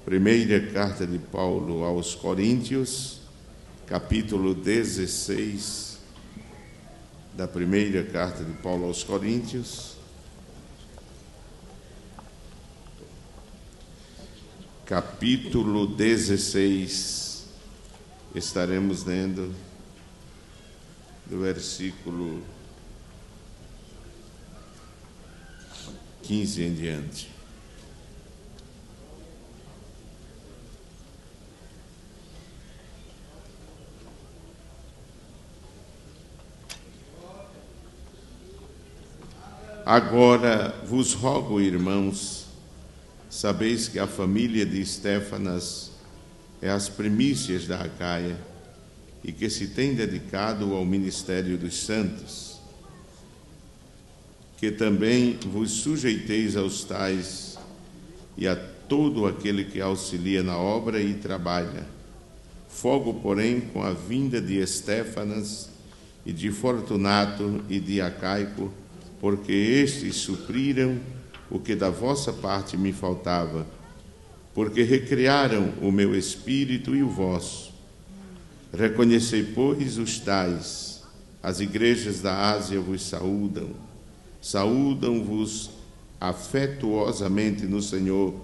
Primeira carta de Paulo aos Coríntios, capítulo 16, da primeira carta de Paulo aos Coríntios, capítulo 16, estaremos lendo do versículo 15 em diante. Agora vos rogo, irmãos, sabeis que a família de Estéfanas é as primícias da Acaia e que se tem dedicado ao ministério dos santos, que também vos sujeiteis aos tais e a todo aquele que auxilia na obra e trabalha. Fogo, porém, com a vinda de Estéfanas e de Fortunato e de Acaico, porque estes supriram o que da vossa parte me faltava, porque recriaram o meu espírito e o vosso. Reconhecei, pois, os tais. As igrejas da Ásia vos saúdam. Saúdam-vos afetuosamente no Senhor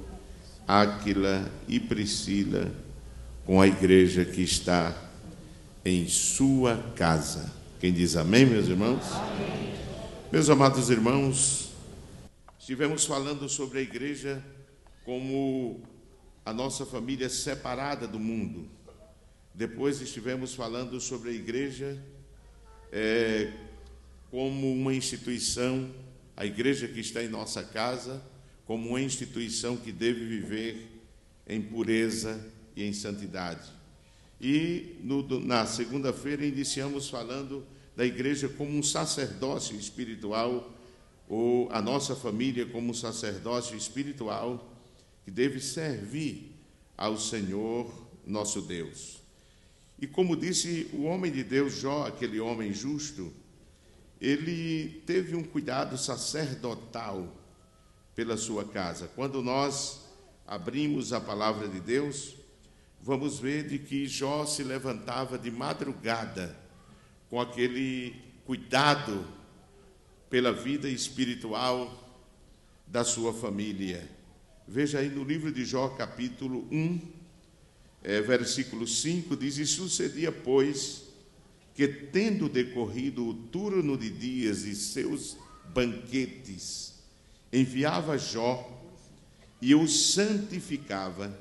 Áquila e Priscila, com a igreja que está em sua casa. Quem diz amém, meus irmãos? Amém. Meus amados irmãos, estivemos falando sobre a igreja como a nossa família separada do mundo. Depois estivemos falando sobre a igreja como uma instituição, a igreja que está em nossa casa, como uma instituição que deve viver em pureza e em santidade. E na segunda-feira iniciamos falando da igreja como um sacerdócio espiritual, ou a nossa família como um sacerdócio espiritual que deve servir ao Senhor nosso Deus. E como disse o homem de Deus Jó, aquele homem justo, ele teve um cuidado sacerdotal pela sua casa. Quando nós abrimos a palavra de Deus, vamos ver de que Jó se levantava de madrugada com aquele cuidado pela vida espiritual da sua família. Veja aí no livro de Jó, capítulo 1, versículo 5, diz: E sucedia, pois, que tendo decorrido o turno de dias e seus banquetes, enviava Jó e o santificava,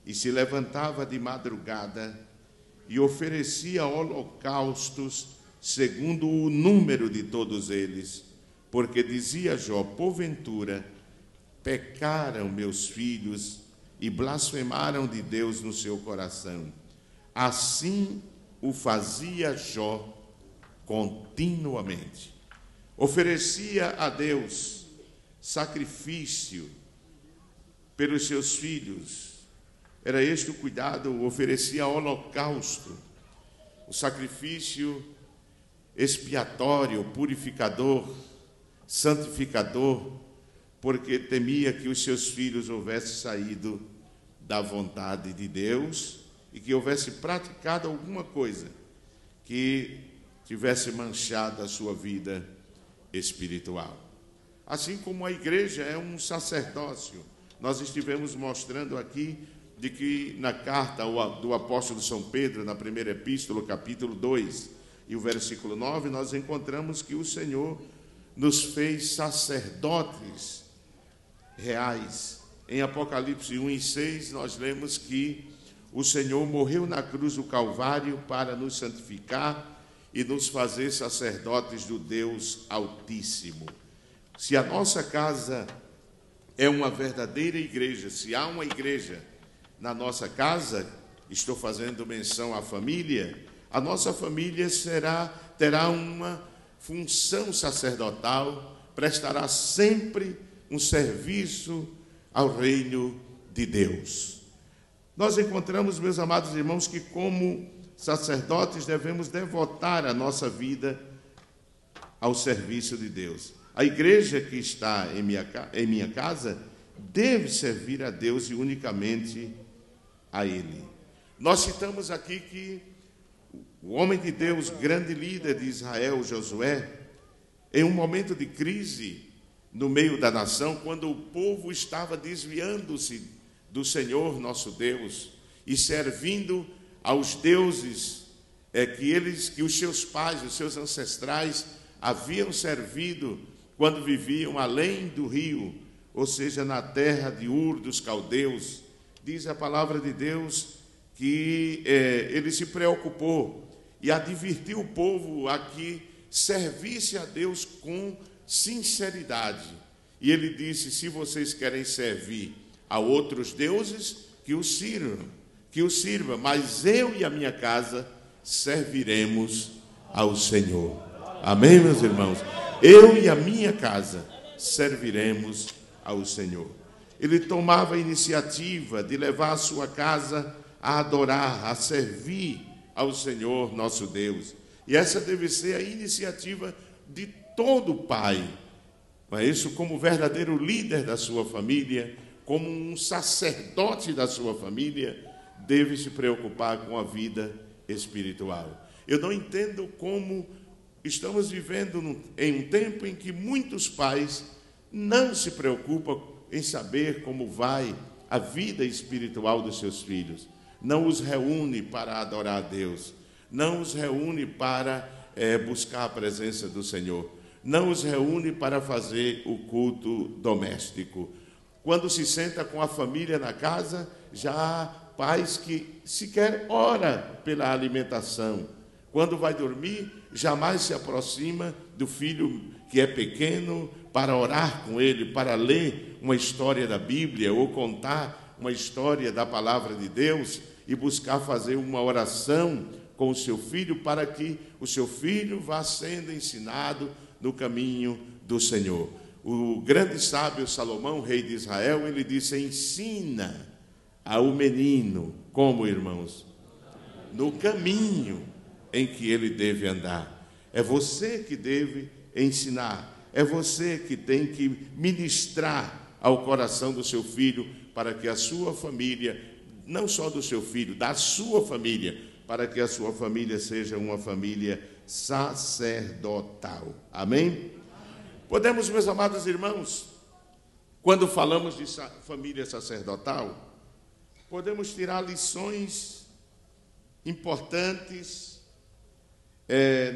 e se levantava de madrugada e oferecia holocaustos segundo o número de todos eles, porque dizia Jó: porventura pecaram meus filhos e blasfemaram de Deus no seu coração. Assim o fazia Jó continuamente. Oferecia a Deus sacrifício pelos seus filhos. Era este o cuidado, oferecia holocausto, o sacrifício expiatório, purificador, santificador, porque temia que os seus filhos houvessem saído da vontade de Deus e que houvesse praticado alguma coisa que tivesse manchado a sua vida espiritual. Assim como a igreja é um sacerdócio, nós estivemos mostrando aqui de que na carta do apóstolo São Pedro, na primeira epístola, capítulo 2, e o versículo 9, nós encontramos que o Senhor nos fez sacerdotes reais. Em Apocalipse 1 e 6, nós lemos que o Senhor morreu na cruz do Calvário para nos santificar e nos fazer sacerdotes do Deus Altíssimo. Se a nossa casa é uma verdadeira igreja, se há uma igreja na nossa casa, estou fazendo menção à família, a nossa família terá uma função sacerdotal, prestará sempre um serviço ao reino de Deus. Nós encontramos, meus amados irmãos, que como sacerdotes devemos devotar a nossa vida ao serviço de Deus. A igreja que está em minha casa deve servir a Deus e unicamente a Ele. Nós citamos aqui que o homem de Deus, grande líder de Israel, Josué, em um momento de crise no meio da nação, quando o povo estava desviando-se do Senhor nosso Deus e servindo aos deuses que os seus pais, os seus ancestrais haviam servido quando viviam além do rio, ou seja, na terra de Ur dos caldeus. Diz a palavra de Deus que ele se preocupou e advertiu o povo a que servisse a Deus com sinceridade. E ele disse: se vocês querem servir a outros deuses, que os sirva, mas eu e a minha casa serviremos ao Senhor. Amém, meus irmãos? Eu e a minha casa serviremos ao Senhor. Ele tomava a iniciativa de levar a sua casa a adorar, a servir ao Senhor nosso Deus. E essa deve ser a iniciativa de todo pai. Mas isso, como verdadeiro líder da sua família, como um sacerdote da sua família, deve se preocupar com a vida espiritual. Eu não entendo como estamos vivendo em um tempo em que muitos pais não se preocupam em saber como vai a vida espiritual dos seus filhos. Não os reúne para adorar a Deus, não os reúne para buscar a presença do Senhor, não os reúne para fazer o culto doméstico. Quando se senta com a família na casa, já há pais que sequer ora pela alimentação. Quando vai dormir, jamais se aproxima do filho que é pequeno para orar com ele, para ler uma história da Bíblia ou contar uma história da palavra de Deus e buscar fazer uma oração com o seu filho para que o seu filho vá sendo ensinado no caminho do Senhor. O grande sábio Salomão, rei de Israel, ele disse: ensina ao menino, como, irmãos? No caminho em que ele deve andar. É você que deve ensinar, é você que tem que ministrar ao coração do seu filho, para que a sua família, não só do seu filho, da sua família, para que a sua família seja uma família sacerdotal. Amém? Podemos, meus amados irmãos, quando falamos de família sacerdotal, podemos tirar lições importantes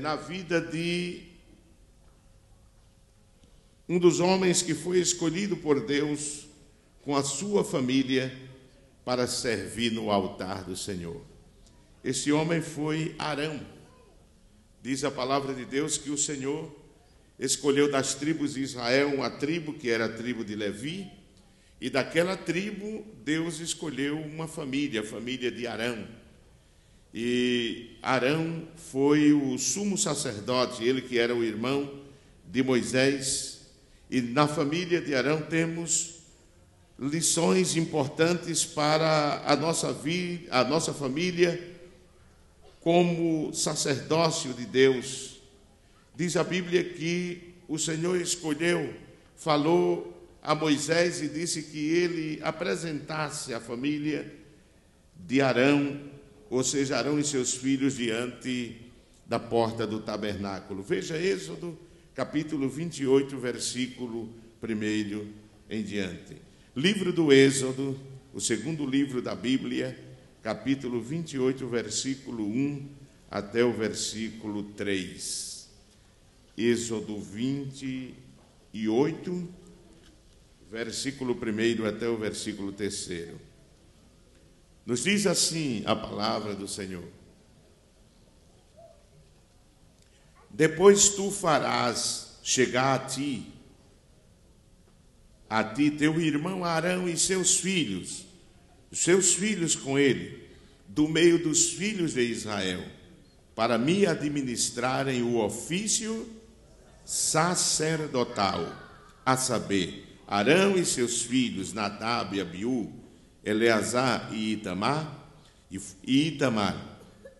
na vida de um dos homens que foi escolhido por Deus com a sua família para servir no altar do Senhor. Esse homem foi Arão. Diz a palavra de Deus que o Senhor escolheu das tribos de Israel uma tribo que era a tribo de Levi, e daquela tribo Deus escolheu uma família, a família de Arão. E Arão foi o sumo sacerdote, ele que era o irmão de Moisés. E na família de Arão temos lições importantes para a nossa vida, a nossa família, como sacerdócio de Deus. Diz a Bíblia que o Senhor escolheu, falou a Moisés e disse que ele apresentasse a família de Arão, ou seja, Arão e seus filhos, diante da porta do tabernáculo. Veja Êxodo, capítulo 28, versículo 1 em diante. Livro do Êxodo, o segundo livro da Bíblia, capítulo 28, versículo 1 até o versículo 3. Êxodo 28, versículo 1 até o versículo 3. Nos diz assim a palavra do Senhor: depois tu farás chegar a ti teu irmão Arão e seus filhos com ele, do meio dos filhos de Israel, para me administrarem o ofício sacerdotal, a saber, Arão e seus filhos, Nadab e Abiú, Eleazar e Itamar.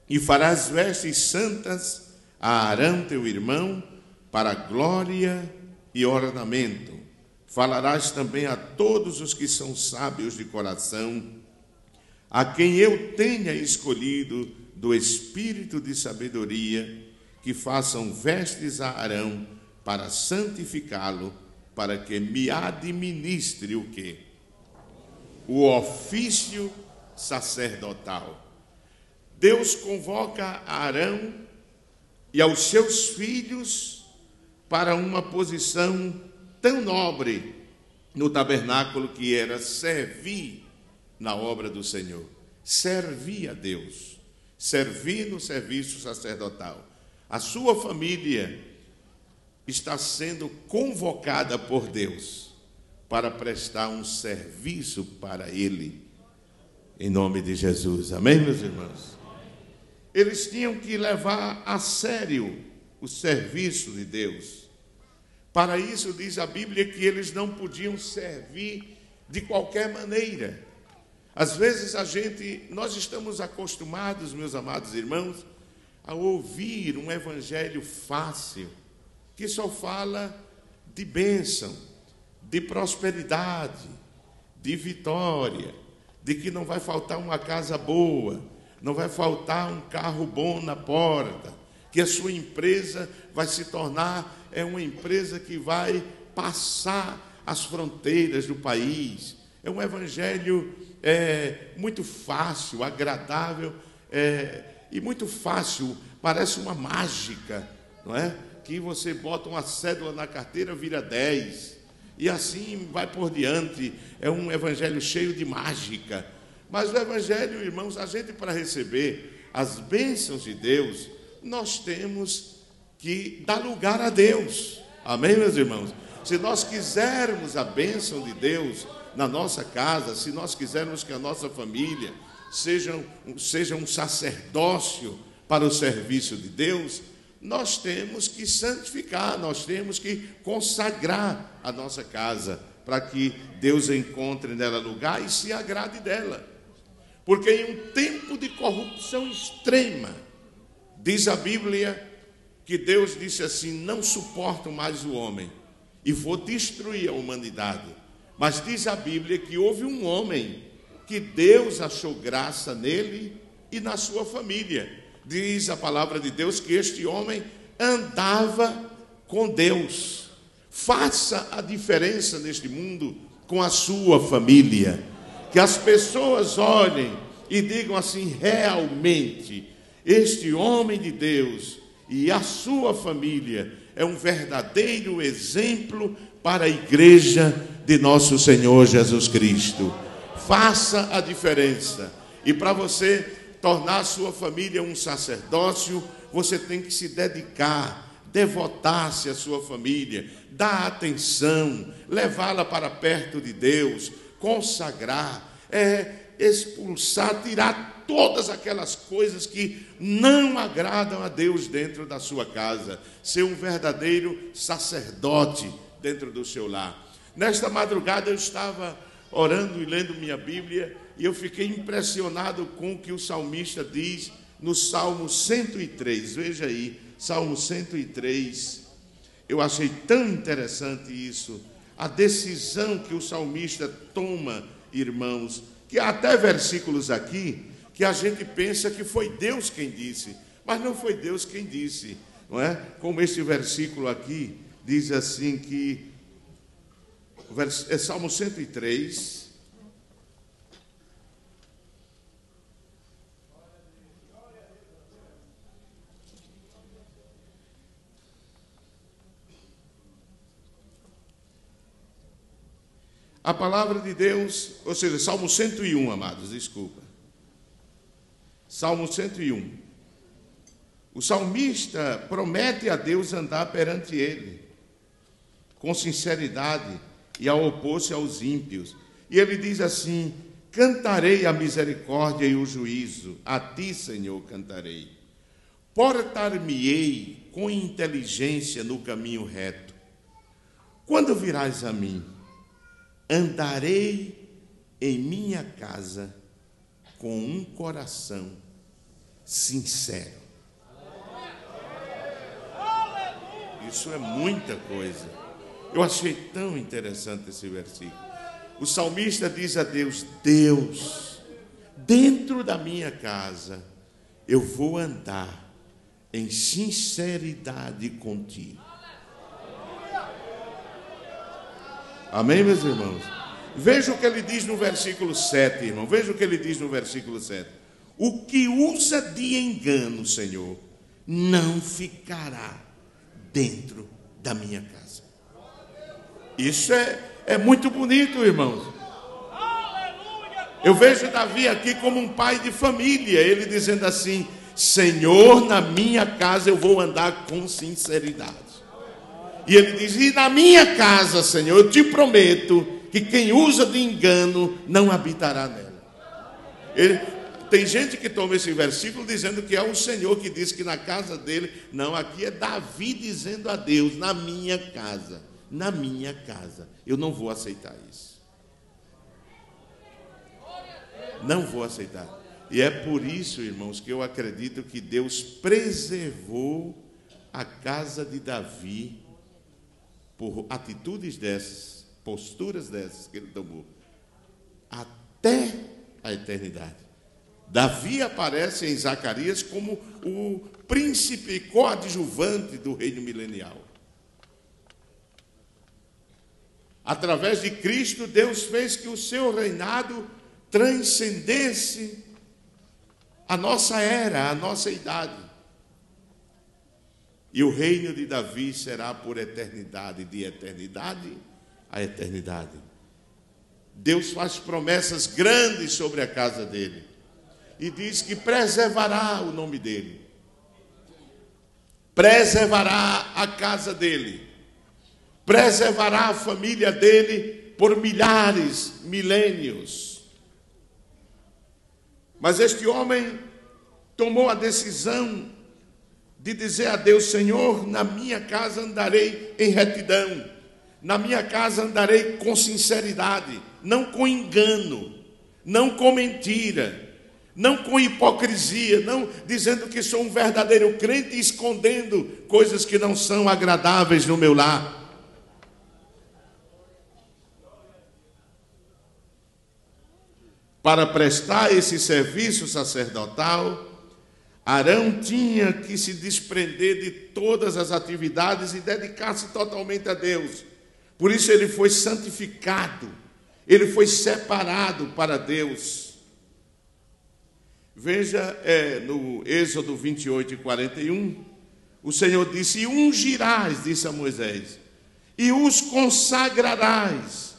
E farás vestes santas a Arão teu irmão, para glória e ornamento. Falarás também a todos os que são sábios de coração, a quem eu tenha escolhido do espírito de sabedoria, que façam vestes a Arão para santificá-lo, para que me administre o quê? O ofício sacerdotal. Deus convoca a Arão e aos seus filhos para uma posição tão nobre no tabernáculo, que era servir na obra do Senhor, servir a Deus, servir no serviço sacerdotal. A sua família está sendo convocada por Deus para prestar um serviço para Ele, em nome de Jesus. Amém, meus irmãos? Eles tinham que levar a sério o serviço de Deus. Para isso, diz a Bíblia, que eles não podiam servir de qualquer maneira. Às vezes nós estamos acostumados, meus amados irmãos, a ouvir um evangelho fácil, que só fala de bênção, de prosperidade, de vitória, de que não vai faltar uma casa boa, não vai faltar um carro bom na porta, que a sua empresa vai se tornar uma empresa que vai passar as fronteiras do país. É um evangelho muito fácil, agradável, e muito fácil, parece uma mágica, não é? Que você bota uma cédula na carteira, vira 10, e assim vai por diante. É um evangelho cheio de mágica. Mas o evangelho, irmãos, a gente, para receber as bênçãos de Deus, nós temos que dar lugar a Deus. Amém, meus irmãos? Se nós quisermos a bênção de Deus na nossa casa, se nós quisermos que a nossa família seja um sacerdócio para o serviço de Deus, nós temos que santificar, nós temos que consagrar a nossa casa, para que Deus encontre nela lugar e se agrade dela. Porque em um tempo de corrupção extrema, diz a Bíblia que Deus disse assim: não suporto mais o homem e vou destruir a humanidade. Mas diz a Bíblia que houve um homem que Deus achou graça nele e na sua família. Diz a palavra de Deus que este homem andava com Deus. Faça a diferença neste mundo com a sua família. Que as pessoas olhem e digam assim: realmente, este homem de Deus e a sua família é um verdadeiro exemplo para a igreja de nosso Senhor Jesus Cristo. Faça a diferença. E para você tornar a sua família um sacerdócio, você tem que se dedicar, devotar-se à sua família, dar atenção, levá-la para perto de Deus, consagrar, expulsar, tirar todas aquelas coisas que não agradam a Deus dentro da sua casa, ser um verdadeiro sacerdote dentro do seu lar. Nesta madrugada eu estava orando e lendo minha Bíblia, e eu fiquei impressionado com o que o salmista diz no Salmo 103. Veja aí, Salmo 103. Eu achei tão interessante isso, a decisão que o salmista toma, irmãos, que há até versículos aqui que a gente pensa que foi Deus quem disse, mas não foi Deus quem disse, não é? Como este versículo aqui diz assim que é Salmo 103. A palavra de Deus, ou seja, Salmo 101, amados, desculpa. Salmo 101. O salmista promete a Deus andar perante ele, com sinceridade, e a opor-se aos ímpios. E ele diz assim: cantarei a misericórdia e o juízo, a ti, Senhor, cantarei. Portar-me-ei com inteligência no caminho reto. Quando virás a mim? andarei em minha casa com um coração sincero. Isso é muita coisa. Eu achei tão interessante esse versículo. O salmista diz a Deus: Deus, dentro da minha casa, eu vou andar em sinceridade contigo. Amém, meus irmãos? Veja o que ele diz no versículo 7, irmão. Veja o que ele diz no versículo 7. O que usa de engano, Senhor, não ficará dentro da minha casa. Isso é muito bonito, irmãos. Eu vejo Davi aqui como um pai de família. Ele dizendo assim: Senhor, na minha casa eu vou andar com sinceridade. E ele diz: e na minha casa, Senhor, eu te prometo que quem usa de engano não habitará nela. Tem gente que toma esse versículo dizendo que é o Senhor que diz que na casa dele. Não, aqui é Davi dizendo a Deus: na minha casa, eu não vou aceitar isso. Não vou aceitar. E é por isso, irmãos, que eu acredito que Deus preservou a casa de Davi por atitudes dessas, posturas dessas que ele tomou, até a eternidade. Davi aparece em Zacarias como o príncipe coadjuvante do reino milenial. Através de Cristo, Deus fez que o seu reinado transcendesse a nossa era, a nossa idade. E o reino de Davi será por eternidade, de eternidade a eternidade. Deus faz promessas grandes sobre a casa dele. E diz que preservará o nome dele. Preservará a casa dele. Preservará a família dele por milhares, milênios. Mas este homem tomou a decisão de dizer a Deus: Senhor, na minha casa andarei em retidão, na minha casa andarei com sinceridade, não com engano, não com mentira, não com hipocrisia, não dizendo que sou um verdadeiro crente e escondendo coisas que não são agradáveis no meu lar. Para prestar esse serviço sacerdotal, Arão tinha que se desprender de todas as atividades e dedicar-se totalmente a Deus. Por isso ele foi santificado, ele foi separado para Deus. Veja no Êxodo 28 e 41, o Senhor disse: e ungirás, disse a Moisés, e os consagrarás,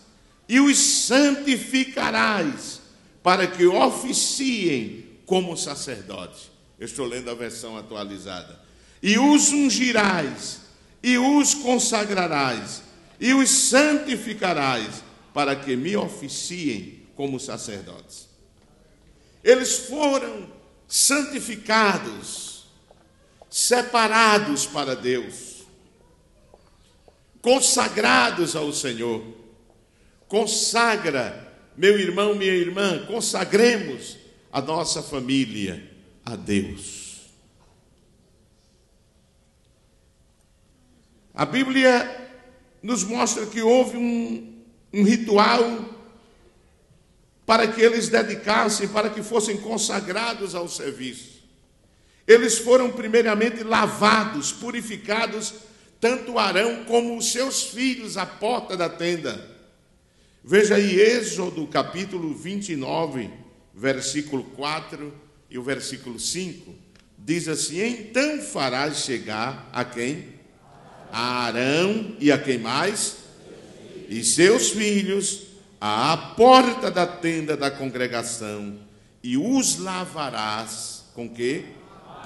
e os santificarás, para que oficiem como sacerdotes. Eu estou lendo a versão atualizada. E os ungirás, e os consagrarás, e os santificarás, para que me oficiem como sacerdotes. Eles foram santificados, separados para Deus, consagrados ao Senhor. Consagra, meu irmão, minha irmã, consagremos a nossa família a Deus. A Bíblia nos mostra que houve um ritual para que eles dedicassem, para que fossem consagrados ao serviço. Eles foram primeiramente lavados, purificados, tanto Arão como os seus filhos à porta da tenda. Veja aí Êxodo capítulo 29, versículo 4 e o versículo 5. Diz assim: então farás chegar a quem? A Arão e a quem mais? E seus filhos à porta da tenda da congregação, e os lavarás com quê?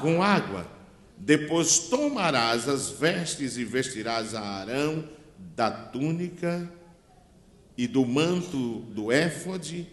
Com água. Depois tomarás as vestes e vestirás a Arão da túnica e do manto do éfode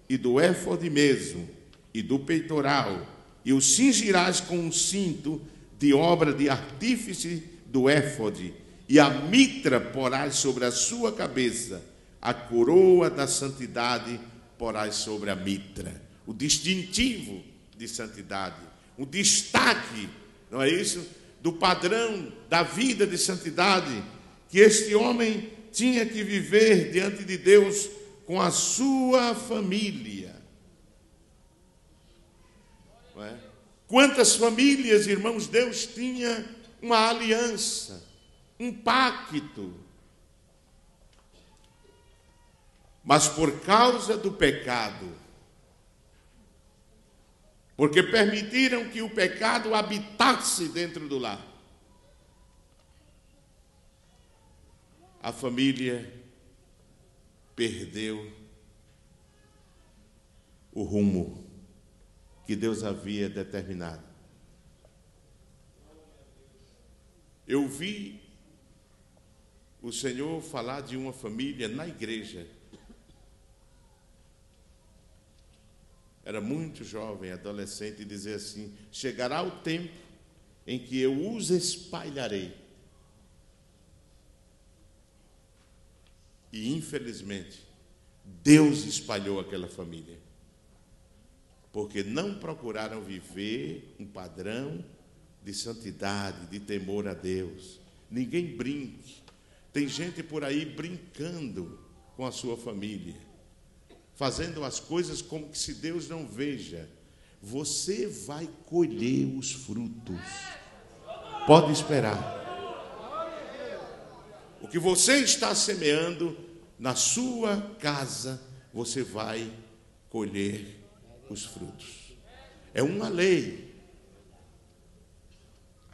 e do éfode mesmo e do peitoral, e o cingirás com um cinto de obra de artífice do éfode, e a mitra porás sobre a sua cabeça, a coroa da santidade porás sobre a mitra. O distintivo de santidade, o destaque, não é isso? Do padrão da vida de santidade que este homem tinha que viver diante de Deus com a sua família. Não é? Quantas famílias, irmãos, Deus tinha uma aliança, um pacto. Mas por causa do pecado, porque permitiram que o pecado habitasse dentro do lar, a família perdeu o rumo que Deus havia determinado. Eu vi o Senhor falar de uma família na igreja. Era muito jovem, adolescente, e dizer assim: chegará o tempo em que eu os espalharei. E, infelizmente, Deus espalhou aquela família, porque não procuraram viver um padrão de santidade, de temor a Deus. Ninguém brinque. Tem gente por aí brincando com a sua família, fazendo as coisas como que se Deus não veja. Você vai colher os frutos. Pode esperar. O que você está semeando na sua casa, você vai colher os frutos. É uma lei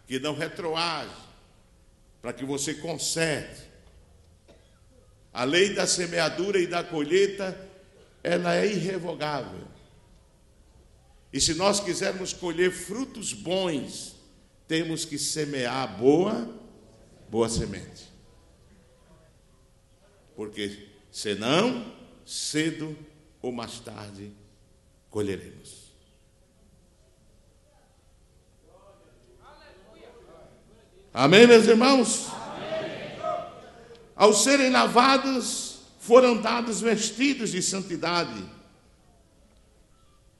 que não retroage, para que você conserte. A lei da semeadura e da colheita, ela é irrevogável. E se nós quisermos colher frutos bons, temos que semear boa semente. Porque senão, cedo ou mais tarde, colheremos. Amém, meus irmãos? Amém. Ao serem lavados, foram dados vestidos de santidade.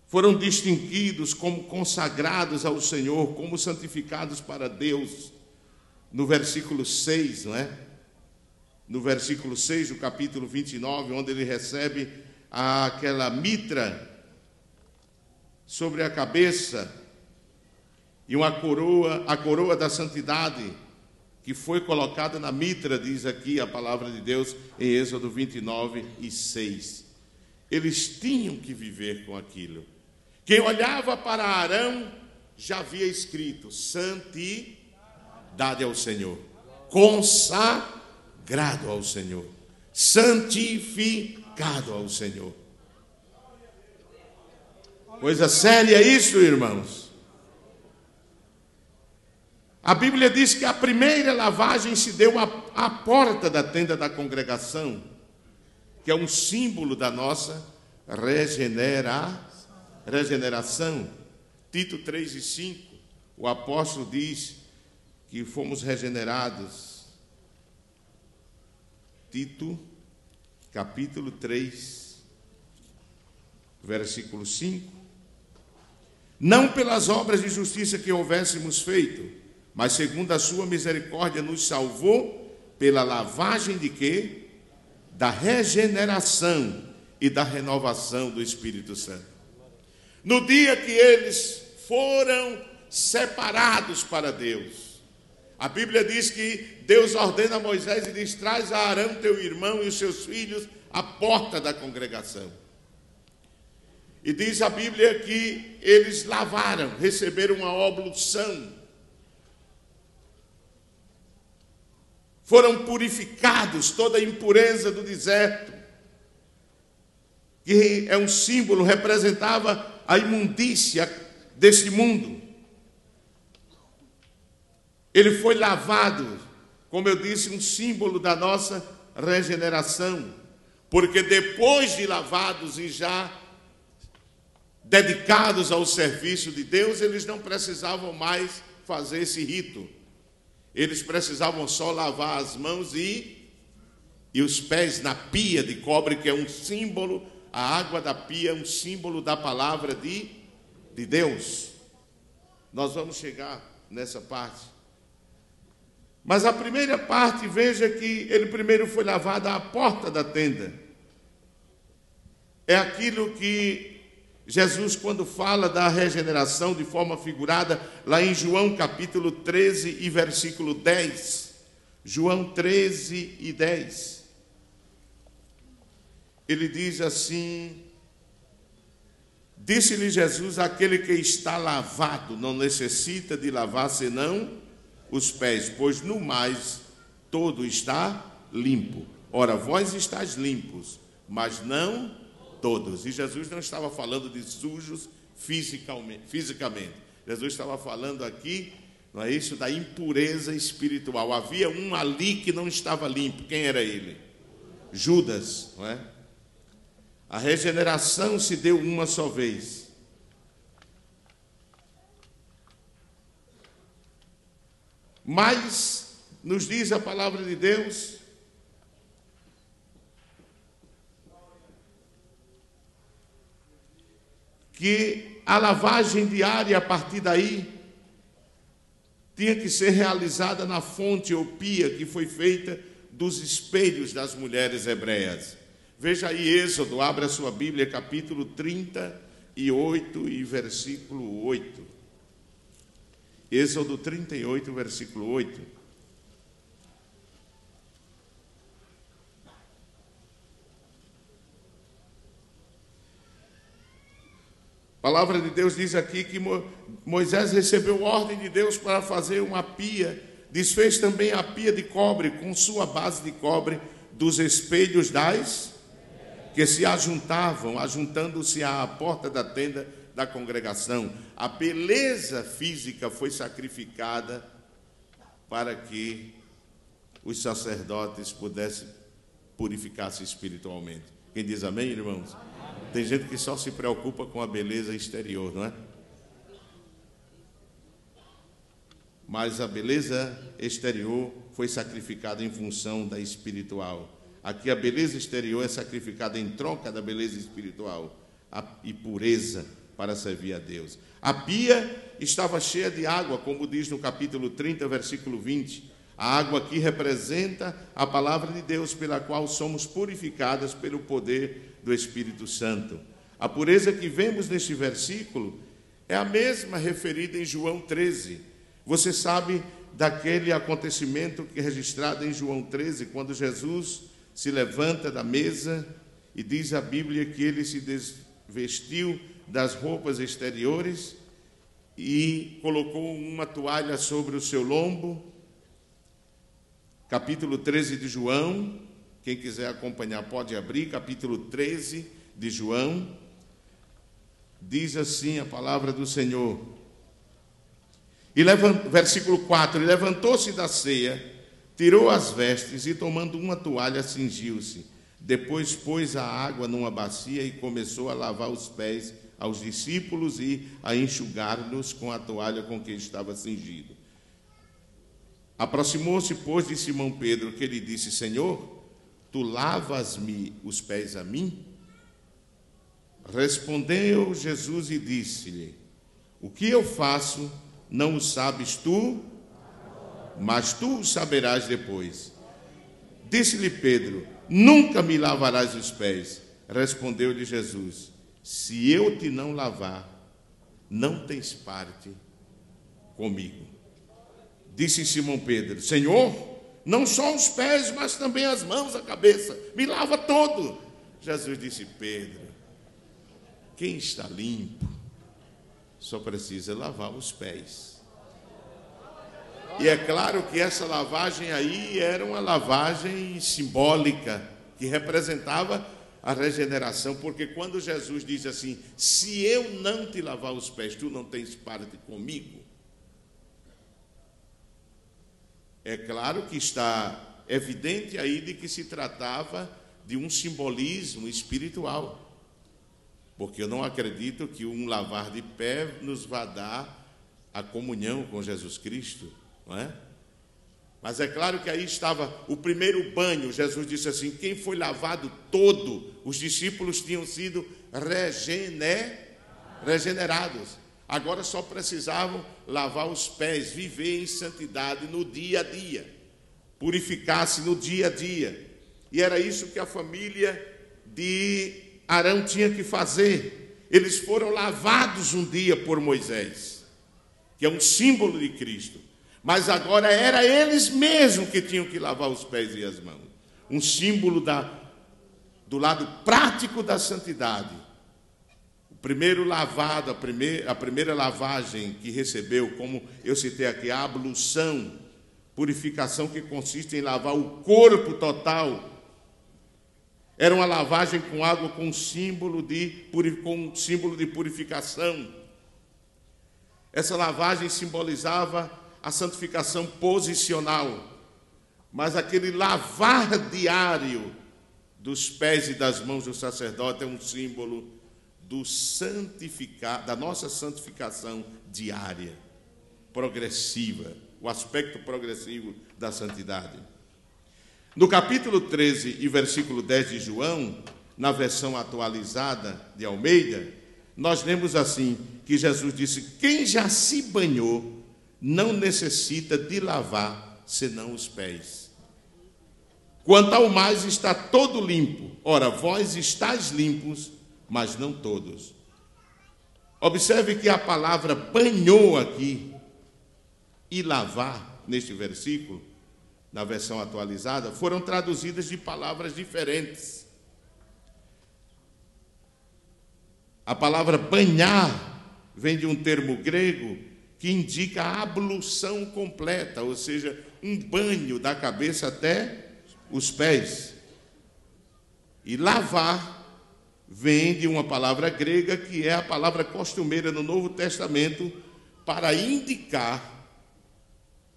Foram distinguidos como consagrados ao Senhor, como santificados para Deus. No versículo 6, não é? No versículo 6 do capítulo 29, onde ele recebe aquela mitra sobre a cabeça e uma coroa, a coroa da santidade, que foi colocada na mitra, diz aqui a palavra de Deus em Êxodo 29 e 6. Eles tinham que viver com aquilo. Quem olhava para Arão já havia escrito: santidade ao Senhor, consagrado ao Senhor, santificado ao Senhor. Coisa séria isso, irmãos. A Bíblia diz que a primeira lavagem se deu à porta da tenda da congregação, que é um símbolo da nossa regeneração. Tito 3 e 5, o apóstolo diz que fomos regenerados. Tito, capítulo 3, versículo 5. Não pelas obras de justiça que houvéssemos feito, mas segundo a sua misericórdia nos salvou pela lavagem de quê? Da regeneração e da renovação do Espírito Santo. No dia que eles foram separados para Deus, a Bíblia diz que Deus ordena a Moisés e diz: traz a Arão, teu irmão, e os seus filhos à porta da congregação. E diz a Bíblia que eles lavaram, receberam uma oblação, foram purificados toda a impureza do deserto, que é um símbolo, representava a imundícia desse mundo. Ele foi lavado, como eu disse, um símbolo da nossa regeneração, porque depois de lavados e já dedicados ao serviço de Deus, eles não precisavam mais fazer esse rito. Eles precisavam só lavar as mãos e e os pés na pia de cobre, que é um símbolo, a água da pia é um símbolo da palavra de Deus. Nós vamos chegar nessa parte. Mas a primeira parte, veja que ele primeiro foi lavado à porta da tenda. É aquilo que Jesus, quando fala da regeneração de forma figurada, lá em João capítulo 13 e versículo 10. João 13 e 10. Ele diz assim: disse-lhe Jesus: aquele que está lavado não necessita de lavar senão os pés, pois no mais todo está limpo. Ora, vós estáis limpos, mas não todos. E Jesus não estava falando de sujos fisicamente. Jesus estava falando aqui, não é isso, da impureza espiritual. Havia um ali que não estava limpo. Quem era ele? Judas, não é? A regeneração se deu uma só vez. Mas, nos diz a palavra de Deus, que a lavagem diária a partir daí tinha que ser realizada na fonte ou pia que foi feita dos espelhos das mulheres hebreias. Veja aí Êxodo, abra a sua Bíblia, capítulo 38 e versículo 8. Êxodo 38, versículo 8. A palavra de Deus diz aqui que Moisés recebeu ordem de Deus para fazer uma pia, desfez também a pia de cobre, com sua base de cobre, dos espelhos que se ajuntavam, ajuntando-se à porta da tenda da congregação. A beleza física foi sacrificada para que os sacerdotes pudessem purificar-se espiritualmente. Quem diz amém, irmãos? Amém. Tem gente que só se preocupa com a beleza exterior, não é? Mas a beleza exterior foi sacrificada em função da espiritual. Aqui a beleza exterior é sacrificada em troca da beleza espiritual e pureza para servir a Deus. A pia estava cheia de água, como diz no capítulo 30, versículo 20. A água aqui representa a palavra de Deus, pela qual somos purificadas pelo poder do Espírito Santo. A pureza que vemos neste versículo é a mesma referida em João 13. Você sabe daquele acontecimento que é registrado em João 13, quando Jesus se levanta da mesa e diz a Bíblia que ele se desvestiu das roupas exteriores e colocou uma toalha sobre o seu lombo. Capítulo 13 de João, quem quiser acompanhar pode abrir, capítulo 13 de João, diz assim a palavra do Senhor. Versículo 4, e levantou-se da ceia, tirou as vestes e tomando uma toalha cingiu-se. Depois pôs a água numa bacia e começou a lavar os pés aos discípulos e a enxugar-nos com a toalha com que estava cingido. Aproximou-se, pois, de Simão Pedro, que lhe disse: Senhor, tu lavas-me os pés a mim? Respondeu Jesus e disse-lhe: o que eu faço não o sabes tu, mas tu o saberás depois. Disse-lhe Pedro: nunca me lavarás os pés. Respondeu-lhe Jesus: se eu te não lavar, não tens parte comigo. Disse Simão Pedro: Senhor, não só os pés, mas também as mãos, a cabeça, me lava todo. Jesus disse: Pedro, quem está limpo só precisa lavar os pés. E é claro que essa lavagem aí era uma lavagem simbólica, que representava a regeneração, porque quando Jesus diz assim: se eu não te lavar os pés, tu não tens parte comigo. É claro que está evidente aí de que se tratava de um simbolismo espiritual, porque eu não acredito que um lavar de pé nos vá dar a comunhão com Jesus Cristo, não é? Mas é claro que aí estava o primeiro banho. Jesus disse assim: quem foi lavado todo, os discípulos tinham sido regenerados. Agora só precisavam lavar os pés, viver em santidade no dia a dia, purificar-se no dia a dia. E era isso que a família de Arão tinha que fazer. Eles foram lavados um dia por Moisés, que é um símbolo de Cristo. Mas agora era eles mesmos que tinham que lavar os pés e as mãos. Um símbolo do lado prático da santidade. O primeiro lavado, a primeira lavagem que recebeu, como eu citei aqui, a ablução, purificação que consiste em lavar o corpo total. Era uma lavagem com água com símbolo de purificação. Essa lavagem simbolizava a santificação posicional, mas aquele lavar diário dos pés e das mãos do sacerdote é um símbolo da nossa santificação diária, progressiva, o aspecto progressivo da santidade. No capítulo 13 e versículo 10 de João, na versão atualizada de Almeida, nós lemos assim, que Jesus disse: quem já se banhou não necessita de lavar, senão os pés. Quanto ao mais está todo limpo. Ora, vós estáis limpos, mas não todos. Observe que a palavra banhou aqui e lavar, neste versículo, na versão atualizada, foram traduzidas de palavras diferentes. A palavra banhar vem de um termo grego que indica a ablução completa, ou seja, um banho da cabeça até os pés. E lavar vem de uma palavra grega que é a palavra costumeira no Novo Testamento para indicar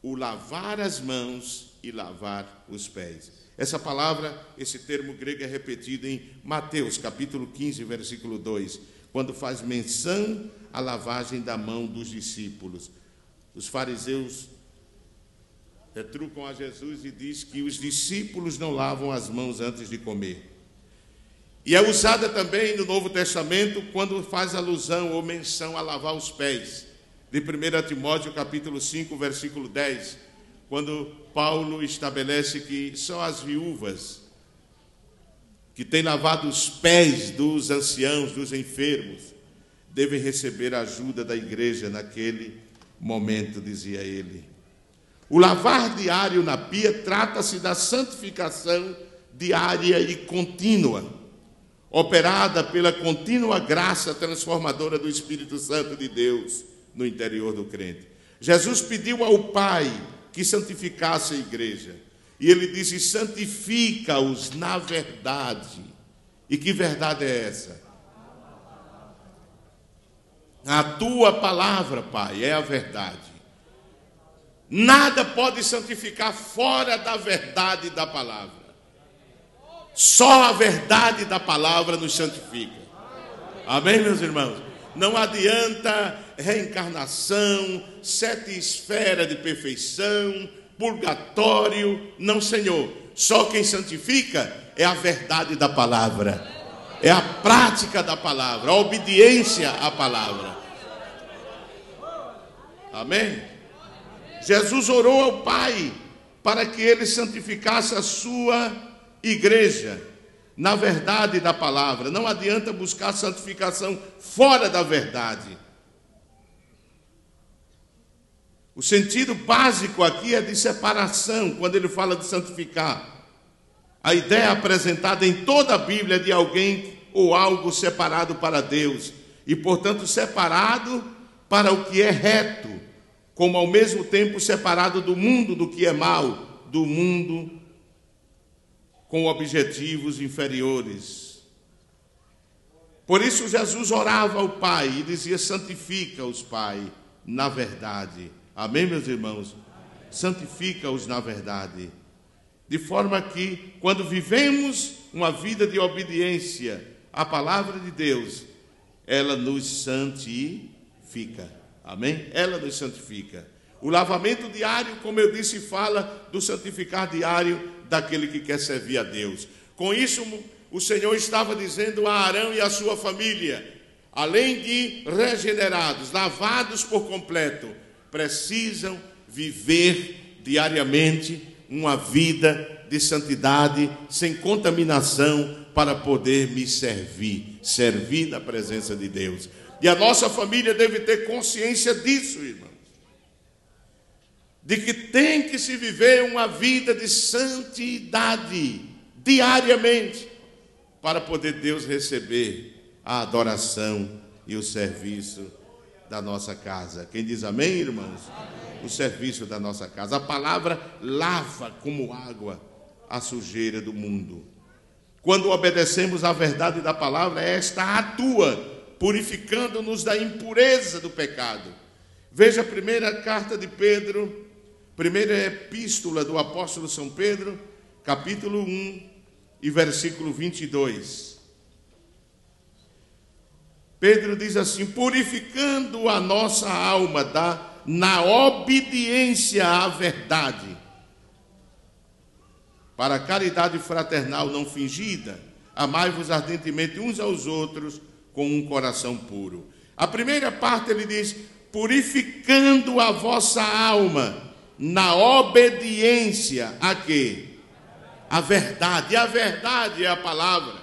o lavar as mãos e lavar os pés. Essa palavra, esse termo grego é repetido em Mateus, capítulo 15, versículo 2, quando faz menção à lavagem da mão dos discípulos. Os fariseus retrucam a Jesus e diz que os discípulos não lavam as mãos antes de comer. E é usada também no Novo Testamento quando faz alusão ou menção a lavar os pés. De 1 Timóteo, capítulo 5, versículo 10, quando Paulo estabelece que só as viúvas que têm lavado os pés dos anciãos, dos enfermos, devem receber a ajuda da igreja naquele momento, dizia ele. O lavar diário na pia trata-se da santificação diária e contínua, operada pela contínua graça transformadora do Espírito Santo de Deus no interior do crente. Jesus pediu ao Pai que santificasse a igreja, e ele disse: santifica-os na verdade. E que verdade é essa? A tua palavra, Pai, é a verdade. Nada pode santificar fora da verdade da palavra. Só a verdade da palavra nos santifica. Amém, meus irmãos? Não adianta reencarnação, 7 esferas de perfeição, purgatório. Não, Senhor. Só quem santifica é a verdade da palavra. É a prática da palavra, a obediência à palavra. Amém? Jesus orou ao Pai para que ele santificasse a sua igreja na verdade da palavra. Não adianta buscar santificação fora da verdade. O sentido básico aqui é de separação, quando ele fala de santificar. A ideia apresentada em toda a Bíblia é de alguém ou algo separado para Deus, e portanto separado para o que é reto, como ao mesmo tempo separado do mundo do que é mal, do mundo com objetivos inferiores. Por isso Jesus orava ao Pai e dizia: santifica-os, Pai, na verdade. Amém, meus irmãos? Santifica-os na verdade. De forma que, quando vivemos uma vida de obediência à palavra de Deus, ela nos santifica. Amém? Ela nos santifica. O lavamento diário, como eu disse, fala do santificar diário daquele que quer servir a Deus. Com isso, o Senhor estava dizendo a Arão e a sua família, além de regenerados, lavados por completo, precisam viver diariamente uma vida de santidade, sem contaminação, para poder me servir na presença de Deus. E a nossa família deve ter consciência disso, irmãos, de que tem que se viver uma vida de santidade diariamente, para poder Deus receber a adoração e o serviço da nossa casa. Quem diz amém, irmãos? Amém. O serviço da nossa casa. A palavra lava como água a sujeira do mundo. Quando obedecemos à verdade da palavra, esta atua, purificando-nos da impureza do pecado. Veja a primeira carta de Pedro, primeira epístola do apóstolo São Pedro, capítulo 1 e versículo 22. Pedro diz assim: purificando a nossa alma na obediência à verdade, para a caridade fraternal não fingida, amai-vos ardentemente uns aos outros com um coração puro. A primeira parte ele diz: purificando a vossa alma na obediência a quê? A verdade. E a verdade é a palavra.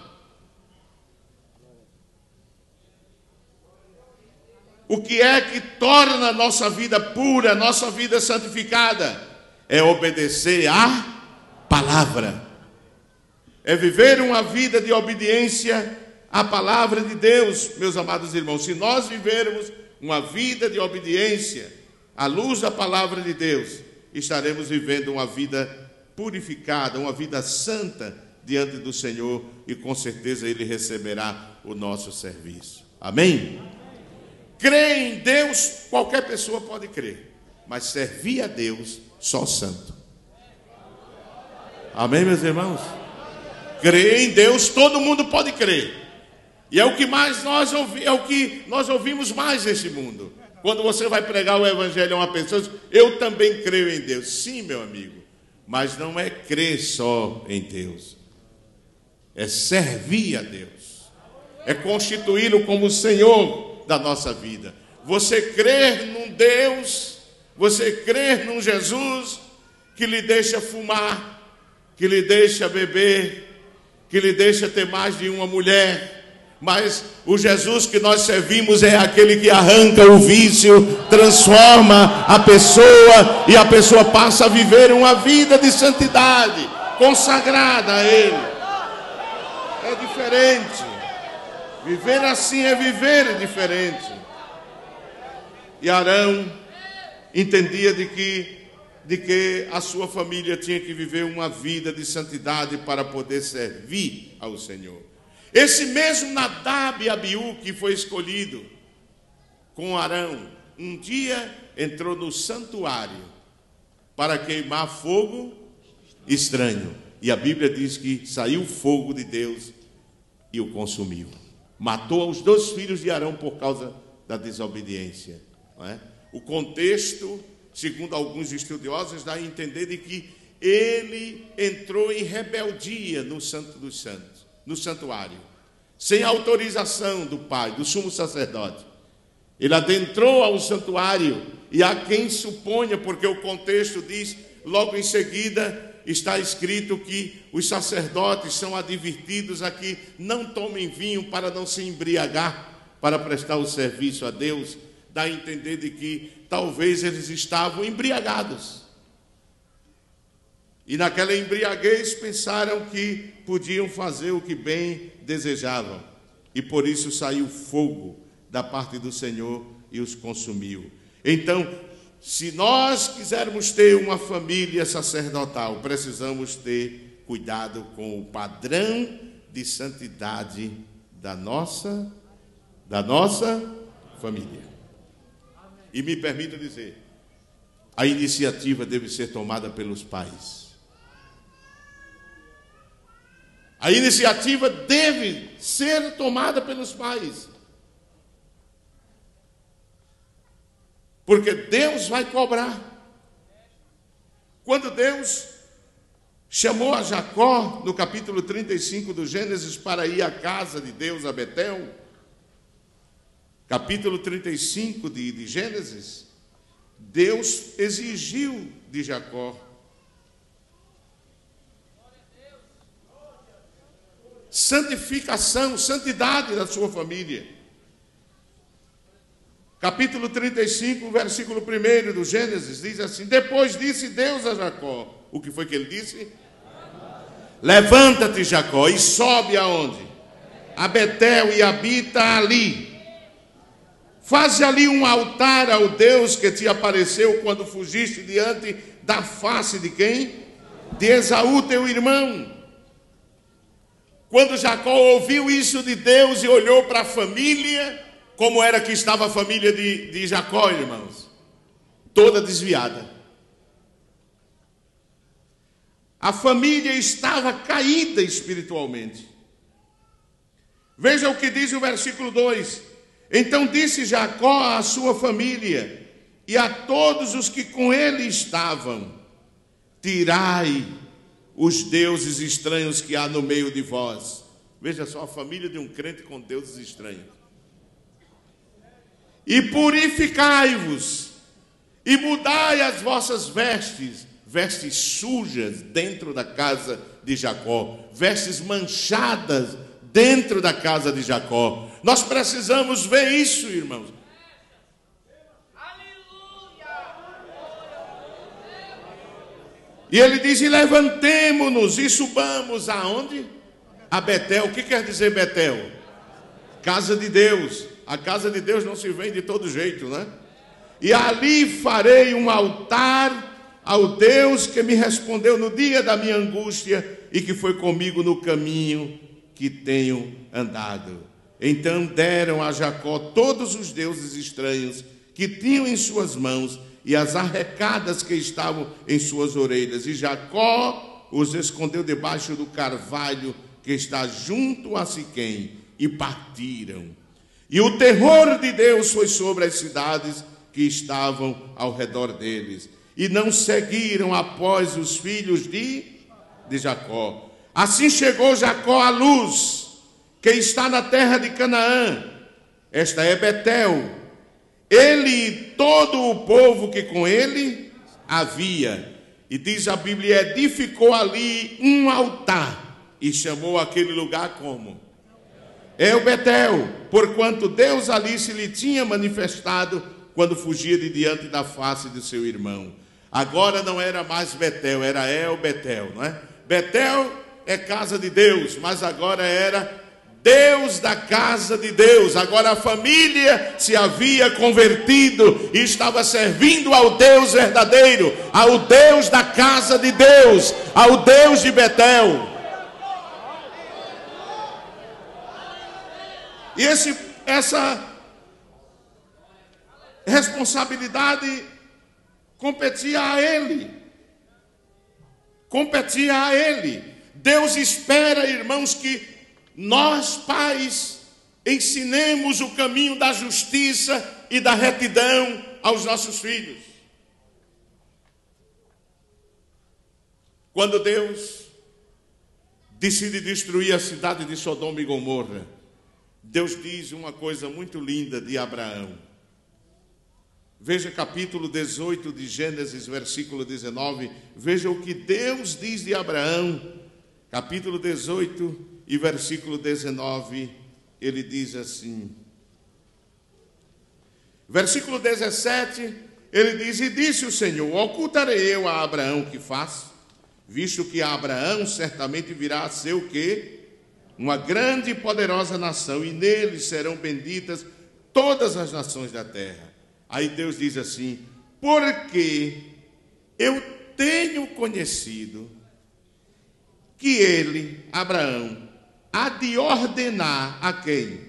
O que é que torna a nossa vida pura, a nossa vida santificada? É obedecer à palavra. É viver uma vida de obediência à palavra de Deus, meus amados irmãos. Se nós vivermos uma vida de obediência à luz da palavra de Deus, estaremos vivendo uma vida purificada, uma vida santa diante do Senhor, e com certeza Ele receberá o nosso serviço. Amém? Crer em Deus, qualquer pessoa pode crer, mas servir a Deus, só santo. Amém, meus irmãos? Crer em Deus, todo mundo pode crer. E é o que mais nós ouvimos mais nesse mundo. Quando você vai pregar o evangelho a uma pessoa, eu também creio em Deus. Sim, meu amigo, mas não é crer só em Deus. É servir a Deus. É constituí-lo como Senhor da nossa vida. Você crer num Deus, você crer num Jesus que lhe deixa fumar, que lhe deixa beber, que lhe deixa ter mais de uma mulher. Mas o Jesus que nós servimos é aquele que arranca o vício, transforma a pessoa, e a pessoa passa a viver uma vida de santidade, consagrada a Ele. É diferente. Viver assim é viver diferente. E Arão entendia de que a sua família tinha que viver uma vida de santidade para poder servir ao Senhor. Esse mesmo Nadab e Abiú que foi escolhido com Arão, um dia entrou no santuário para queimar fogo estranho. E a Bíblia diz que saiu fogo de Deus e o consumiu. Matou os 2 filhos de Arão por causa da desobediência. Não é? O contexto, segundo alguns estudiosos, dá a entender de que ele entrou em rebeldia no Santo dos Santos, no santuário, sem autorização do pai, do sumo sacerdote. Ele adentrou ao santuário, e há quem suponha, porque o contexto diz, logo em seguida, está escrito que os sacerdotes são advertidos a que não tomem vinho para não se embriagar, para prestar o serviço a Deus. Dá a entender de que talvez eles estavam embriagados. E naquela embriaguez pensaram que podiam fazer o que bem desejavam. E por isso saiu fogo da parte do Senhor e os consumiu. Então, se nós quisermos ter uma família sacerdotal, precisamos ter cuidado com o padrão de santidade da nossa família. E me permita dizer, a iniciativa deve ser tomada pelos pais. A iniciativa deve ser tomada pelos pais. porque Deus vai cobrar. Quando Deus chamou a Jacó, no capítulo 35 do Gênesis, para ir à casa de Deus, a Betel, capítulo 35 de Gênesis, Deus exigiu de Jacó santificação, santidade da sua família. Capítulo 35, versículo 1 do Gênesis, diz assim: depois disse Deus a Jacó. O que foi que ele disse? Levanta-te, Jacó, e sobe aonde? A Betel, e habita ali. Faze ali um altar ao Deus que te apareceu quando fugiste diante da face de quem? De Esaú, teu irmão. Quando Jacó ouviu isso de Deus e olhou para a família, como era que estava a família de Jacó, irmãos? Toda desviada. A família estava caída espiritualmente. Veja o que diz o versículo 2. Então disse Jacó à sua família e a todos os que com ele estavam: tirai os deuses estranhos que há no meio de vós. Veja só, a família de um crente com deuses estranhos. E purificai-vos, e mudai as vossas vestes, vestes sujas dentro da casa de Jacó, vestes manchadas dentro da casa de Jacó. Nós precisamos ver isso, irmãos. E ele diz: e levantemo-nos e subamos aonde? A Betel. O que quer dizer Betel? Casa de Deus. A casa de Deus não se vem de todo jeito, né? E ali farei um altar ao Deus que me respondeu no dia da minha angústia e que foi comigo no caminho que tenho andado. Então deram a Jacó todos os deuses estranhos que tinham em suas mãos e as arrecadas que estavam em suas orelhas. E Jacó os escondeu debaixo do carvalho que está junto a Siquém, e partiram. E o terror de Deus foi sobre as cidades que estavam ao redor deles, e não seguiram após os filhos de Jacó. Assim chegou Jacó à luz, que está na terra de Canaã. Esta é Betel. Ele e todo o povo que com ele havia. E diz a Bíblia, edificou ali um altar e chamou aquele lugar como? É o Betel, porquanto Deus ali se lhe tinha manifestado quando fugia de diante da face de seu irmão. Agora não era mais Betel, era El Betel, não é? Betel é casa de Deus, mas agora era Deus da casa de Deus. Agora a família se havia convertido e estava servindo ao Deus verdadeiro, ao Deus da casa de Deus, ao Deus de Betel. E essa responsabilidade competia a ele. Competia a ele. Deus espera, irmãos, que nós, pais, ensinemos o caminho da justiça e da retidão aos nossos filhos. Quando Deus decide destruir a cidade de Sodoma e Gomorra, Deus diz uma coisa muito linda de Abraão. Veja capítulo 18 de Gênesis, versículo 19. Veja o que Deus diz de Abraão. Capítulo 18 e versículo 19, ele diz assim. Versículo 17, ele diz: e disse o Senhor, ocultarei eu a Abraão que faço, visto que a Abraão certamente virá a ser o quê? Uma grande e poderosa nação, e nele serão benditas todas as nações da terra. Aí Deus diz assim: porque eu tenho conhecido que ele, Abraão, há de ordenar a quem?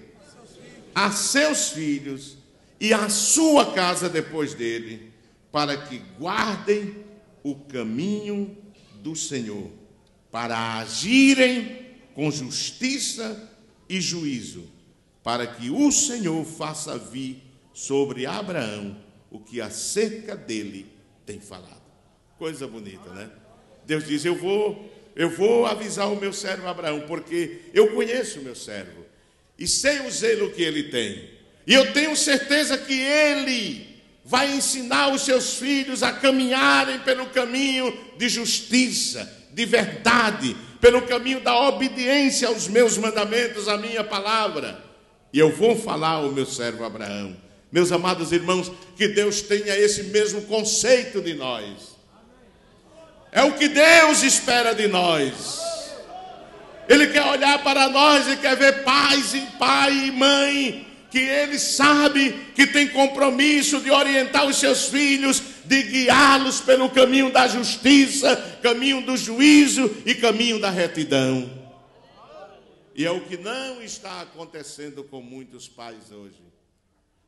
A seus filhos e a sua casa depois dele, para que guardem o caminho do Senhor, para agirem com justiça e juízo, para que o Senhor faça vir sobre Abraão o que acerca dele tem falado. Coisa bonita, né? Deus diz, eu vou avisar o meu servo Abraão, porque eu conheço o meu servo e sei o zelo que ele tem. E eu tenho certeza que ele vai ensinar os seus filhos a caminharem pelo caminho de justiça, de verdade, pelo caminho da obediência aos meus mandamentos, à minha palavra. E eu vou falar ao meu servo Abraão. Meus amados irmãos, que Deus tenha esse mesmo conceito de nós. É o que Deus espera de nós. Ele quer olhar para nós e quer ver pais e pai e mãe, que ele sabe que tem compromisso de orientar os seus filhos, de guiá-los pelo caminho da justiça, caminho do juízo e caminho da retidão. E é o que não está acontecendo com muitos pais hoje.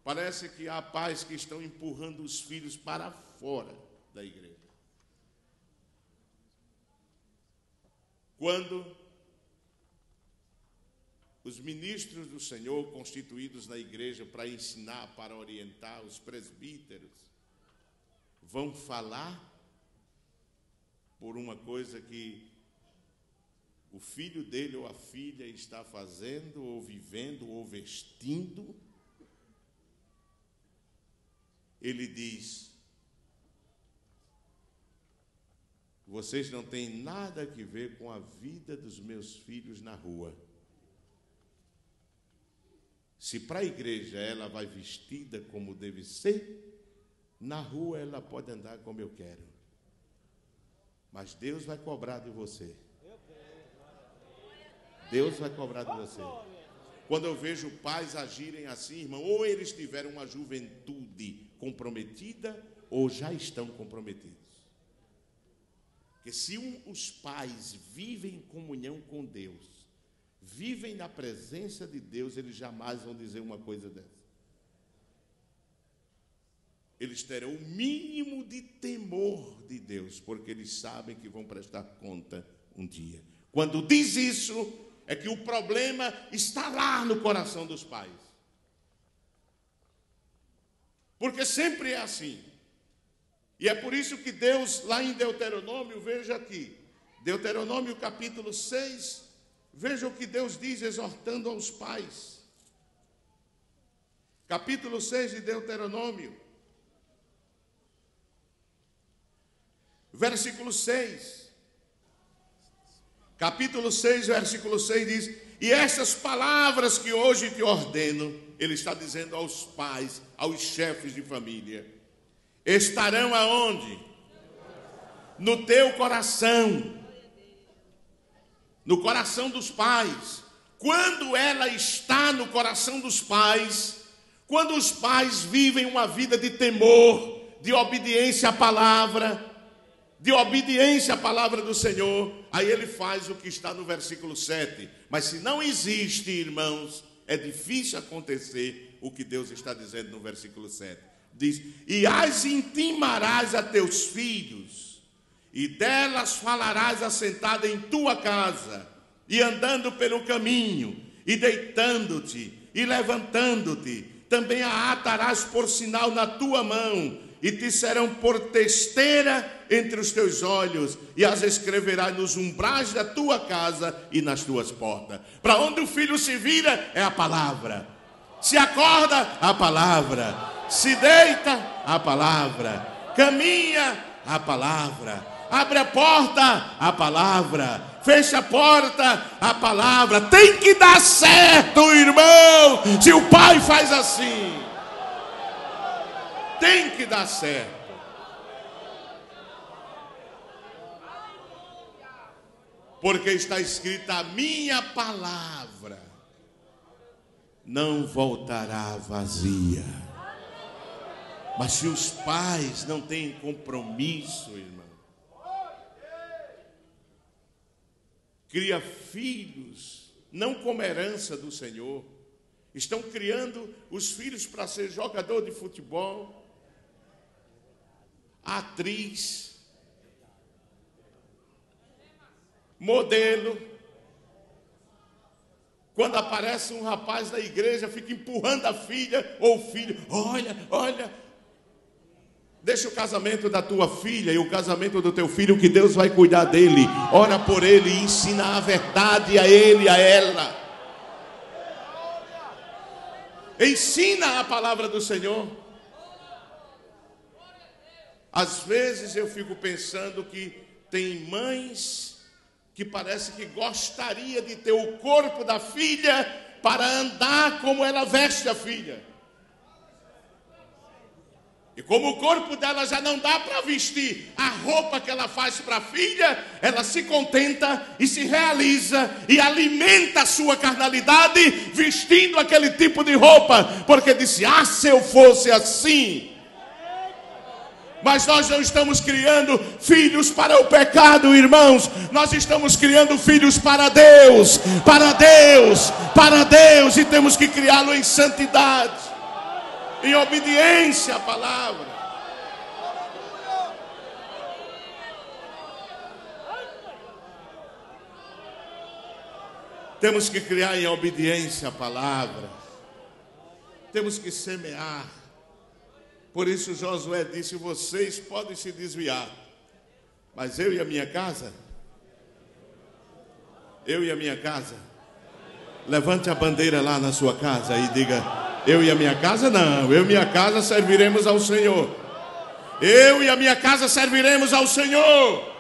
Parece que há pais que estão empurrando os filhos para fora da igreja. Quando os ministros do Senhor, constituídos na igreja para ensinar, para orientar, os presbíteros, vão falar por uma coisa que o filho dele ou a filha está fazendo, ou vivendo, ou vestindo, ele diz, vocês não têm nada a ver com a vida dos meus filhos na rua. Se para a igreja ela vai vestida como deve ser, na rua ela pode andar como eu quero. Mas Deus vai cobrar de você. Deus vai cobrar de você. Quando eu vejo pais agirem assim, irmão, ou eles tiveram uma juventude comprometida, ou já estão comprometidos. Porque se os pais vivem em comunhão com Deus, vivem na presença de Deus, eles jamais vão dizer uma coisa dessa. Eles terão o mínimo de temor de Deus, porque eles sabem que vão prestar conta um dia. Quando diz isso, é que o problema está lá no coração dos pais. Porque sempre é assim. E é por isso que Deus, lá em Deuteronômio, veja aqui, Deuteronômio capítulo 6, veja o que Deus diz exortando aos pais. Capítulo 6 de Deuteronômio, versículo 6. Capítulo 6, versículo 6 diz, e essas palavras que hoje te ordeno, ele está dizendo aos pais, aos chefes de família, estarão aonde? No teu coração. No coração dos pais. Quando ela está no coração dos pais, quando os pais vivem uma vida de temor, de obediência à palavra, de obediência à palavra do Senhor, aí ele faz o que está no versículo 7. Mas se não existe, irmãos, é difícil acontecer o que Deus está dizendo no versículo 7. Diz, e as intimarás a teus filhos, e delas falarás assentada em tua casa, e andando pelo caminho, e deitando-te, e levantando-te, também a atarás por sinal na tua mão, e te serão por testeira entre os teus olhos, e as escreverás nos umbrais da tua casa e nas tuas portas. Para onde o filho se vira, é a palavra. Se acorda, a palavra. Se deita, a palavra. Caminha, a palavra. Abre a porta, a palavra. Fecha a porta, a palavra. Tem que dar certo, irmão, se o pai faz assim. Tem que dar certo. Porque está escrita, a minha palavra não voltará vazia. Mas se os pais não têm compromisso, irmão, cria filhos, não como herança do Senhor, estão criando os filhos para ser jogador de futebol, atriz, modelo. Quando aparece um rapaz da igreja, fica empurrando a filha ou o filho. Olha, olha. Deixa o casamento da tua filha e o casamento do teu filho, que Deus vai cuidar dele. Ora por ele e ensina a verdade a ele e a ela. Ensina a palavra do Senhor. Às vezes eu fico pensando que tem mães que parece que gostaria de ter o corpo da filha para andar como ela veste a filha. E como o corpo dela já não dá para vestir a roupa que ela faz para a filha, ela se contenta e se realiza e alimenta a sua carnalidade vestindo aquele tipo de roupa, porque disse: ah, se eu fosse assim. Mas nós não estamos criando filhos para o pecado, irmãos. Nós estamos criando filhos para Deus, para Deus, para Deus. E temos que criá-lo em santidade, em obediência à palavra. Temos que criar em obediência à palavra. Temos que semear. Por isso Josué disse: vocês podem se desviar, mas eu e a minha casa, levante a bandeira lá na sua casa e diga: eu e a minha casa não, eu e minha casa serviremos ao Senhor. Eu e a minha casa serviremos ao Senhor.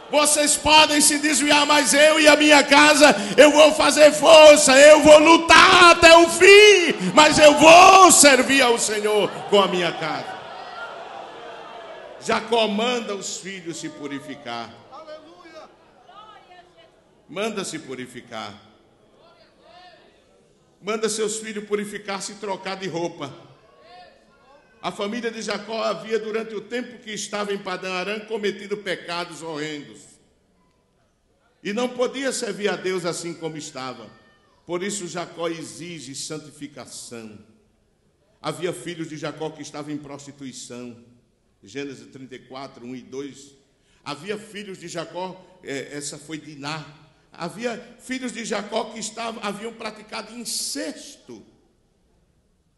Vocês podem se desviar, mas eu e a minha casa, eu vou fazer força, eu vou lutar até o fim, mas eu vou servir ao Senhor com a minha casa. Jacó manda os filhos se purificar. Manda se purificar. Manda seus filhos purificar, se trocar de roupa. A família de Jacó havia, durante o tempo que estava em Padã Arã, cometido pecados horrendos. E não podia servir a Deus assim como estava. Por isso Jacó exige santificação. Havia filhos de Jacó que estavam em prostituição. Gênesis 34, 1 e 2. Havia filhos de Jacó, essa foi Diná. Havia filhos de Jacó que haviam praticado incesto.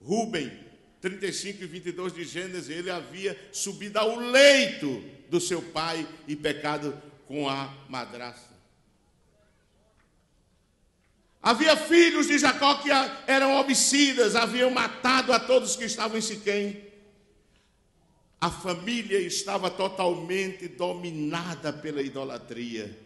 Rúben, 35 e 22 de Gênesis, ele havia subido ao leito do seu pai e pecado com a madrasta. Havia filhos de Jacó que eram homicidas, haviam matado a todos que estavam em Siquém. A família estava totalmente dominada pela idolatria.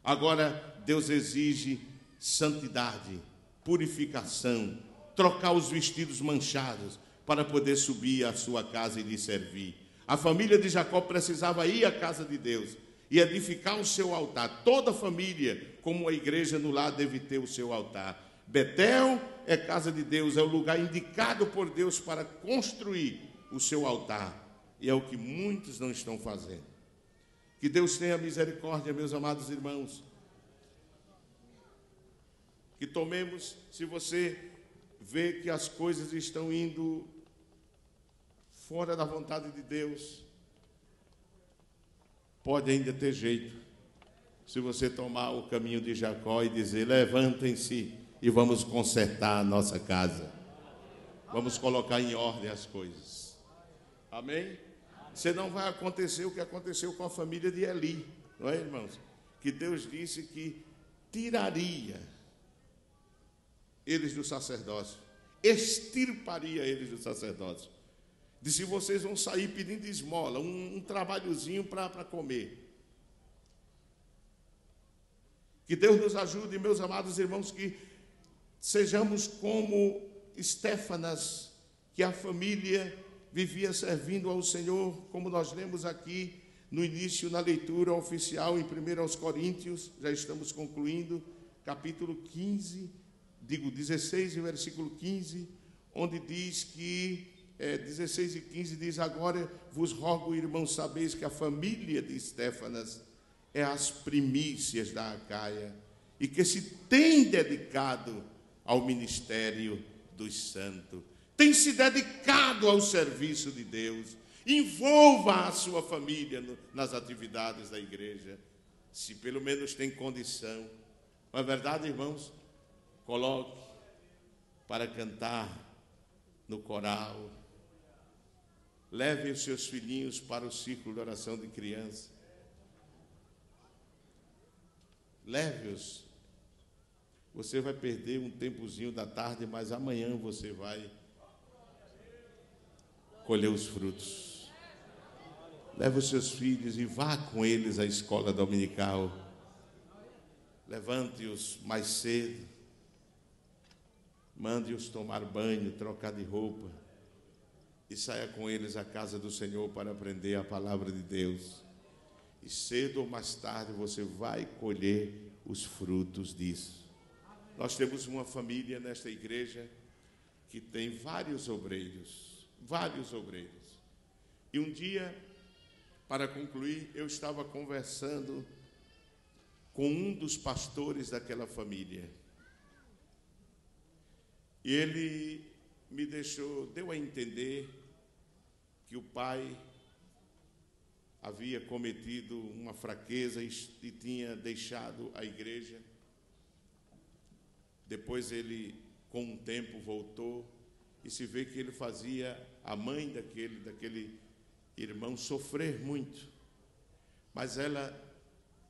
Agora Deus exige santidade, purificação, trocar os vestidos manchados para poder subir à sua casa e lhe servir. A família de Jacó precisava ir à casa de Deus e edificar o seu altar. Toda família, como a igreja no lar, deve ter o seu altar. Betel é casa de Deus, é o lugar indicado por Deus para construir o seu altar. E é o que muitos não estão fazendo. Que Deus tenha misericórdia, meus amados irmãos. Que tomemos, se você vê que as coisas estão indo fora da vontade de Deus, pode ainda ter jeito. Se você tomar o caminho de Jacó e dizer: levantem-se e vamos consertar a nossa casa. Vamos colocar em ordem as coisas. Amém? Senão vai acontecer o que aconteceu com a família de Eli, não é, irmãos? Que Deus disse que tiraria eles do sacerdócio, extirparia eles do sacerdócio. Disse: vocês vão sair pedindo esmola, um trabalhozinho para comer. Que Deus nos ajude, meus amados irmãos, que sejamos como Estéfanas, que a família vivia servindo ao Senhor, como nós lemos aqui no início, na leitura oficial, em 1 Coríntios, já estamos concluindo, capítulo 15, 16 e versículo 15, onde diz que, 16 e 15 diz: agora vos rogo, irmãos, sabeis que a família de Estéfanas é as primícias da Acaia, e que se tem dedicado ao ministério dos santos, tem se dedicado ao serviço de Deus. Envolva a sua família nas atividades da igreja, se pelo menos tem condição. Não é verdade, irmãos? Coloque para cantar no coral, Leve os seus filhinhos para o círculo de oração de criança. Leve-os. Você vai perder um tempozinho da tarde, mas amanhã você vai colher os frutos. Leve os seus filhos e vá com eles à escola dominical. Levante-os mais cedo. Mande-os tomar banho, trocar de roupa. E saia com eles à casa do Senhor para aprender a palavra de Deus. E cedo ou mais tarde você vai colher os frutos disso. Nós temos uma família nesta igreja que tem vários obreiros. E um dia, para concluir, eu estava conversando com um dos pastores daquela família. E ele me deu a entender que o pai havia cometido uma fraqueza e tinha deixado a igreja. Depois ele, com um tempo, voltou e se vê que ele fazia a mãe daquele irmão sofrer muito. Mas ela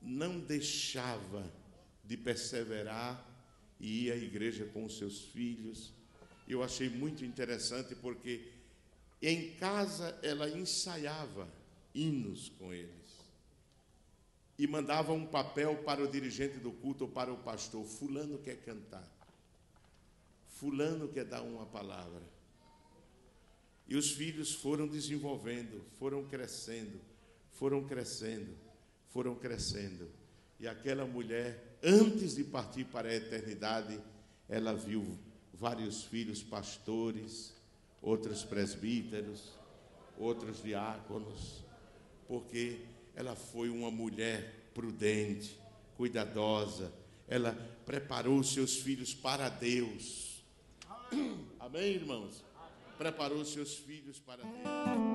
não deixava de perseverar e ir à igreja com os seus filhos. Eu achei muito interessante porque em casa ela ensaiava hinos com eles e mandava um papel para o dirigente do culto ou para o pastor: fulano quer cantar, fulano quer dar uma palavra. E os filhos foram desenvolvendo, foram crescendo. E aquela mulher, antes de partir para a eternidade, ela viu vários filhos pastores, outros presbíteros, outros diáconos, porque ela foi uma mulher prudente, cuidadosa. Ela preparou seus filhos para Deus. Amém, irmãos? Preparou seus filhos para Deus.